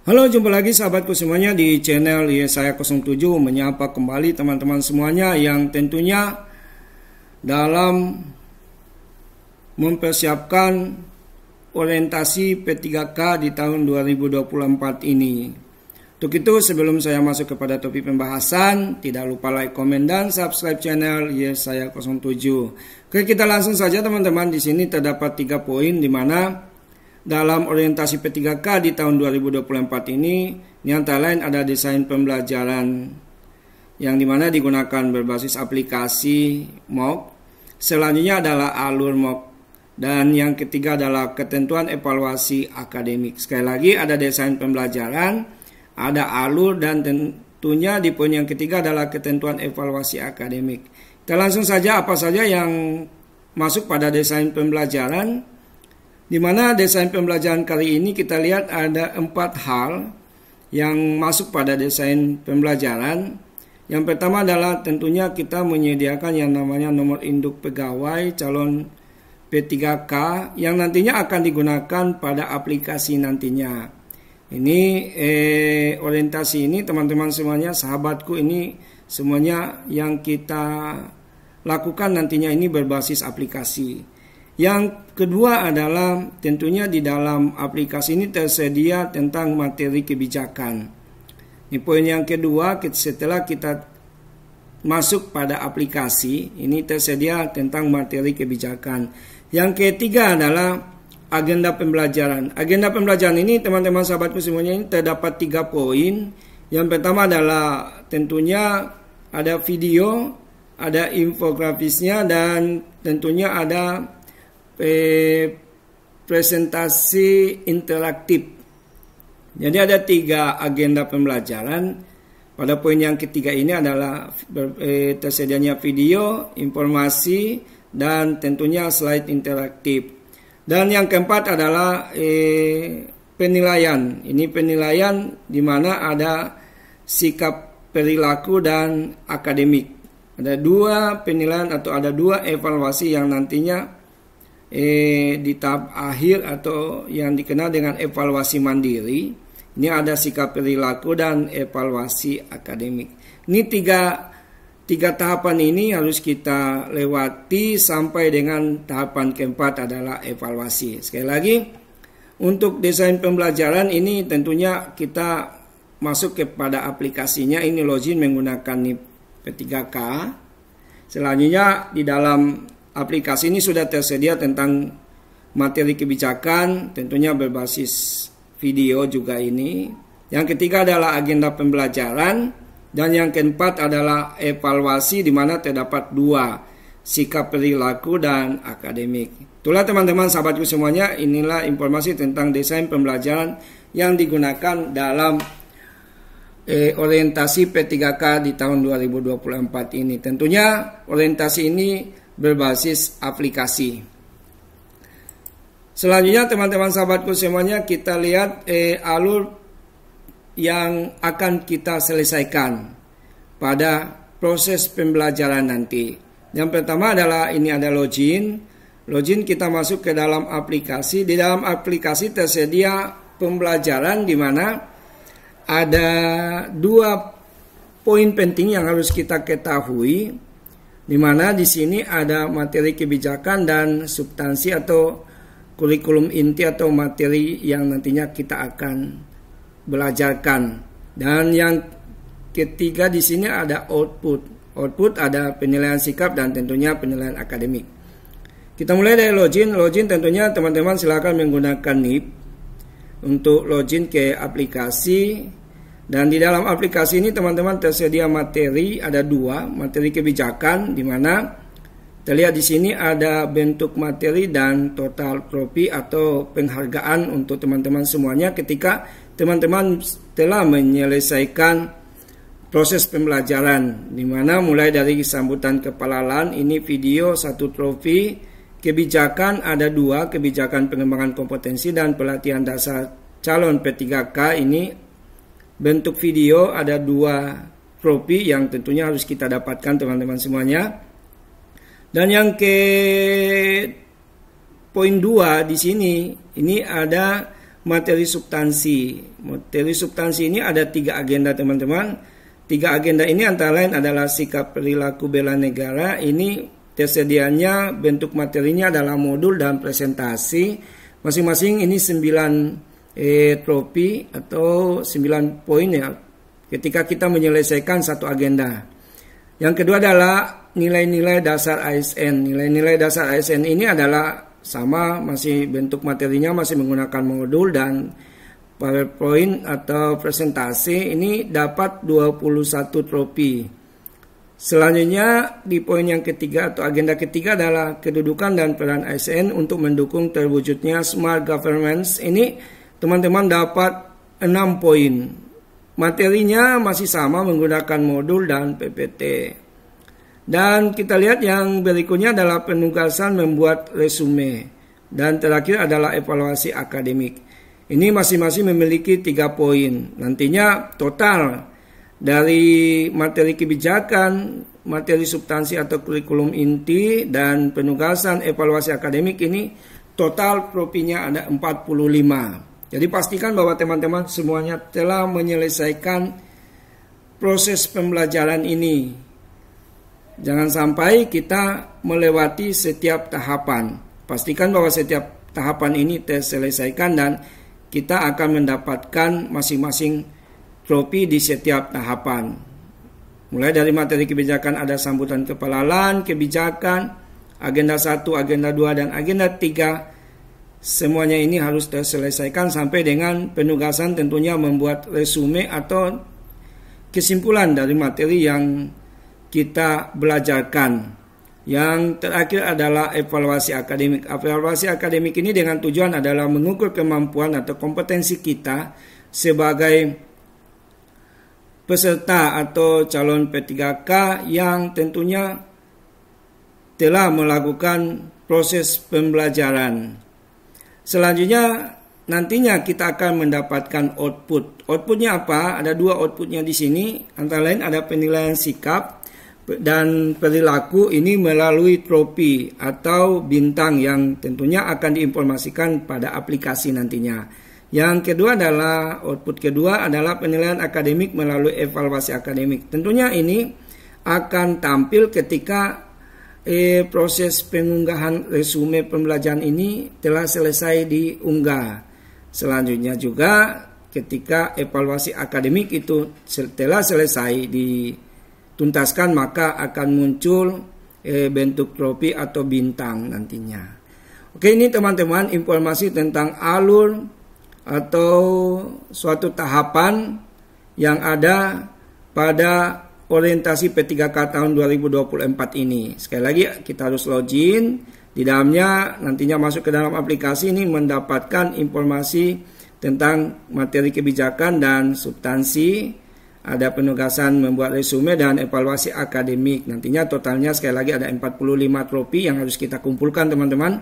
Halo, jumpa lagi sahabatku semuanya di channel Yesaya 07. Menyapa kembali teman-teman semuanya yang tentunya dalam mempersiapkan orientasi P3K di tahun 2024 ini. Untuk itu sebelum saya masuk kepada topik pembahasan, tidak lupa like, komen, dan subscribe channel Yesaya 07. Oke, kita langsung saja teman-teman. Di sini terdapat 3 poin di mana dalam orientasi P3K di tahun 2024 ini antara lain ada desain pembelajaran yang dimana digunakan berbasis aplikasi MOOC. Selanjutnya adalah alur MOOC. Dan yang ketiga adalah ketentuan evaluasi akademik. Sekali lagi ada desain pembelajaran, ada alur, dan tentunya di poin yang ketiga adalah ketentuan evaluasi akademik. Kita langsung saja apa saja yang masuk pada desain pembelajaran. Di mana desain pembelajaran kali ini kita lihat ada 4 hal yang masuk pada desain pembelajaran. Yang pertama adalah tentunya kita menyediakan yang namanya nomor induk pegawai calon P3K yang nantinya akan digunakan pada aplikasi nantinya. Ini orientasi ini teman-teman semuanya, sahabatku, ini semuanya yang kita lakukan nantinya ini berbasis aplikasi. Yang kedua adalah tentunya di dalam aplikasi ini tersedia tentang materi kebijakan. Ini poin yang kedua, setelah kita masuk pada aplikasi ini tersedia tentang materi kebijakan. Yang ketiga adalah agenda pembelajaran. Agenda pembelajaran ini teman-teman sahabatku semuanya ini terdapat 3 poin. Yang pertama adalah tentunya ada video, ada infografisnya, dan tentunya ada presentasi interaktif. Jadi ada 3 agenda pembelajaran. Pada poin yang ketiga ini adalah tersedianya video, informasi, dan tentunya slide interaktif. Dan yang keempat adalah penilaian. Ini penilaian di mana ada sikap perilaku dan akademik. Ada 2 penilaian atau ada 2 evaluasi yang nantinya di tahap akhir atau yang dikenal dengan evaluasi mandiri. Ini ada sikap perilaku dan evaluasi akademik. Ini tiga tahapan ini harus kita lewati sampai dengan tahapan keempat adalah evaluasi. Sekali lagi, untuk desain pembelajaran ini tentunya kita masuk kepada aplikasinya. Ini login menggunakan NIP P3K. Selanjutnya di dalam aplikasi ini sudah tersedia tentang materi kebijakan, tentunya berbasis video juga ini. Yang ketiga adalah agenda pembelajaran, dan yang keempat adalah evaluasi di mana terdapat 2, sikap perilaku dan akademik. Itulah teman-teman sahabatku semuanya, inilah informasi tentang desain pembelajaran yang digunakan dalam orientasi P3K di tahun 2024 ini. Tentunya orientasi ini berbasis aplikasi. Selanjutnya teman-teman sahabatku semuanya, kita lihat alur yang akan kita selesaikan pada proses pembelajaran nanti. Yang pertama adalah ini ada login. Login kita masuk ke dalam aplikasi. Di dalam aplikasi tersedia pembelajaran di mana ada 2 poin penting yang harus kita ketahui. Di mana di sini ada materi kebijakan dan substansi atau kurikulum inti atau materi yang nantinya kita akan belajarkan. Dan yang ketiga di sini ada output. Output ada penilaian sikap dan tentunya penilaian akademik. Kita mulai dari login. Login tentunya teman-teman silakan menggunakan NIP untuk login ke aplikasi. Dan di dalam aplikasi ini teman-teman tersedia materi, ada 2 materi kebijakan, di mana terlihat di sini ada bentuk materi dan total trofi atau penghargaan untuk teman-teman semuanya ketika teman-teman telah menyelesaikan proses pembelajaran, di mana mulai dari sambutan kepala LAN, ini video 1 trofi, kebijakan ada 2, kebijakan pengembangan kompetensi dan pelatihan dasar calon P3K, ini bentuk video ada 2 trofi yang tentunya harus kita dapatkan teman-teman semuanya. Dan yang ke poin 2 di sini ini ada materi substansi. Materi substansi ini ada 3 agenda teman-teman. 3 agenda ini antara lain adalah sikap perilaku bela negara. Ini tersedianya bentuk materinya adalah modul dan presentasi. Masing-masing ini 9 tropi atau 9 poin ya ketika kita menyelesaikan satu agenda. Yang kedua adalah nilai-nilai dasar ASN. Nilai-nilai dasar ASN ini adalah sama, masih bentuk materinya masih menggunakan modul dan PowerPoint atau presentasi. Ini dapat 21 tropi. Selanjutnya di poin yang ketiga atau agenda ketiga adalah kedudukan dan peran ASN untuk mendukung terwujudnya smart governance. Ini teman-teman dapat 6 poin. Materinya masih sama menggunakan modul dan PPT. Dan kita lihat yang berikutnya adalah penugasan membuat resume. Dan terakhir adalah evaluasi akademik. Ini masing-masing memiliki 3 poin. Nantinya total dari materi kebijakan, materi substansi atau kurikulum inti, dan penugasan evaluasi akademik ini total tropinya ada 45. Jadi pastikan bahwa teman-teman semuanya telah menyelesaikan proses pembelajaran ini. Jangan sampai kita melewati setiap tahapan. Pastikan bahwa setiap tahapan ini terselesaikan dan kita akan mendapatkan masing-masing tropi di setiap tahapan. Mulai dari materi kebijakan ada sambutan kepala LAN, kebijakan, agenda 1, agenda 2, dan agenda 3. Semuanya ini harus terselesaikan sampai dengan penugasan tentunya membuat resume atau kesimpulan dari materi yang kita belajarkan. Yang terakhir adalah evaluasi akademik. Evaluasi akademik ini dengan tujuan adalah mengukur kemampuan atau kompetensi kita sebagai peserta atau calon P3K yang tentunya telah melakukan proses pembelajaran. Selanjutnya nantinya kita akan mendapatkan output. Outputnya apa? Ada 2 outputnya di sini. Antara lain ada penilaian sikap dan perilaku ini melalui tropi atau bintang yang tentunya akan diinformasikan pada aplikasi nantinya. Yang kedua adalah output kedua adalah penilaian akademik melalui evaluasi akademik. Tentunya ini akan tampil ketika proses pengunggahan resume pembelajaran ini telah selesai diunggah. Selanjutnya juga ketika evaluasi akademik itu telah selesai dituntaskan, maka akan muncul bentuk tropi atau bintang nantinya. Oke, ini teman-teman informasi tentang alur atau suatu tahapan yang ada pada orientasi P3K tahun 2024 ini. Sekali lagi kita harus login di dalamnya, nantinya masuk ke dalam aplikasi ini mendapatkan informasi tentang materi kebijakan dan substansi, ada penugasan membuat resume dan evaluasi akademik. Nantinya totalnya sekali lagi ada 45 tropi yang harus kita kumpulkan teman-teman.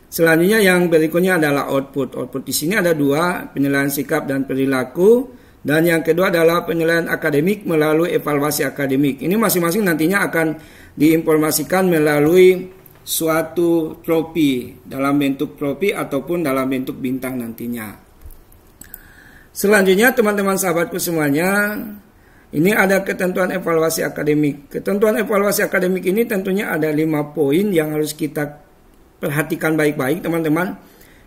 Selanjutnya yang berikutnya adalah output. Output di sini ada 2, penilaian sikap dan perilaku, dan yang kedua adalah penilaian akademik melalui evaluasi akademik. Ini masing-masing nantinya akan diinformasikan melalui suatu tropi, dalam bentuk tropi ataupun dalam bentuk bintang nantinya. Selanjutnya teman-teman sahabatku semuanya, ini ada ketentuan evaluasi akademik. Ketentuan evaluasi akademik ini tentunya ada 5 poin yang harus kita perhatikan baik-baik teman-teman.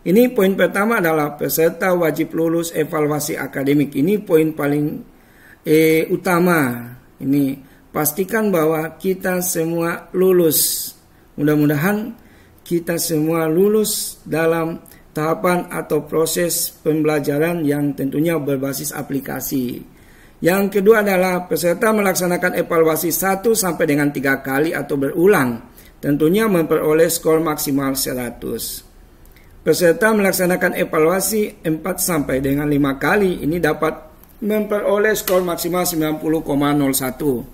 Ini poin pertama adalah peserta wajib lulus evaluasi akademik. Ini poin paling utama. Ini pastikan bahwa kita semua lulus. Mudah-mudahan kita semua lulus dalam tahapan atau proses pembelajaran yang tentunya berbasis aplikasi. Yang kedua adalah peserta melaksanakan evaluasi 1 sampai dengan 3 kali atau berulang. Tentunya memperoleh skor maksimal 100. Peserta melaksanakan evaluasi 4 sampai dengan 5 kali, ini dapat memperoleh skor maksimal 90,01.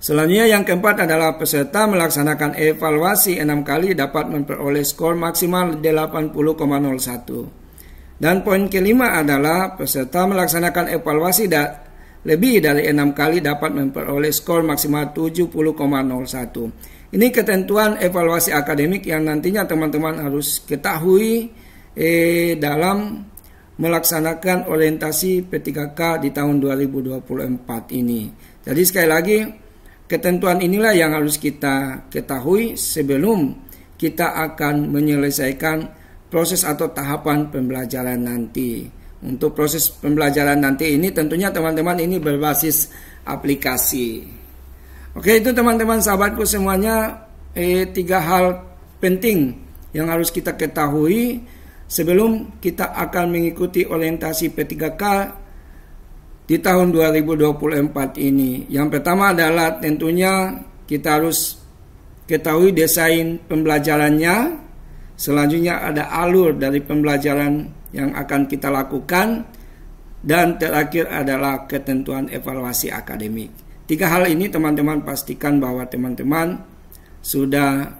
Selanjutnya yang keempat adalah peserta melaksanakan evaluasi 6 kali dapat memperoleh skor maksimal 80,01. Dan poin kelima adalah peserta melaksanakan evaluasi lebih dari 6 kali dapat memperoleh skor maksimal 70,01. Ini ketentuan evaluasi akademik yang nantinya teman-teman harus ketahui dalam melaksanakan orientasi P3K di tahun 2024 ini. Jadi sekali lagi, ketentuan inilah yang harus kita ketahui sebelum kita akan menyelesaikan proses atau tahapan pembelajaran nanti. Untuk proses pembelajaran nanti ini tentunya teman-teman ini berbasis aplikasi. Oke, itu teman-teman sahabatku semuanya, 3 hal penting yang harus kita ketahui sebelum kita akan mengikuti orientasi P3K di tahun 2024 ini. Yang pertama adalah tentunya kita harus ketahui desain pembelajarannya. Selanjutnya ada alur dari pembelajaran yang akan kita lakukan. Dan terakhir adalah ketentuan evaluasi akademik. 3 hal ini teman-teman pastikan bahwa teman-teman sudah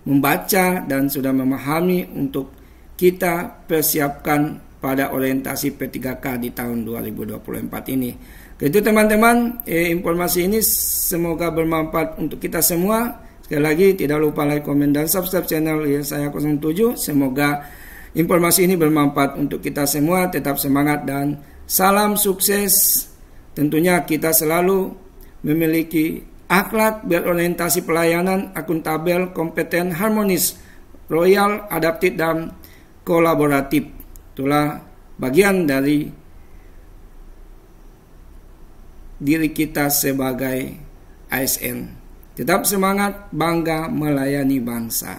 membaca dan sudah memahami untuk kita persiapkan pada orientasi P3K di tahun 2024 ini. Itu teman-teman, informasi ini semoga bermanfaat untuk kita semua. Sekali lagi tidak lupa like, komen, dan subscribe channel saya 07. Semoga informasi ini bermanfaat untuk kita semua. Tetap semangat dan salam sukses. Tentunya kita selalu memiliki akhlak berorientasi pelayanan, akuntabel, kompeten, harmonis, loyal, adaptif, dan kolaboratif. Itulah bagian dari diri kita sebagai ASN. Tetap semangat, bangga melayani bangsa.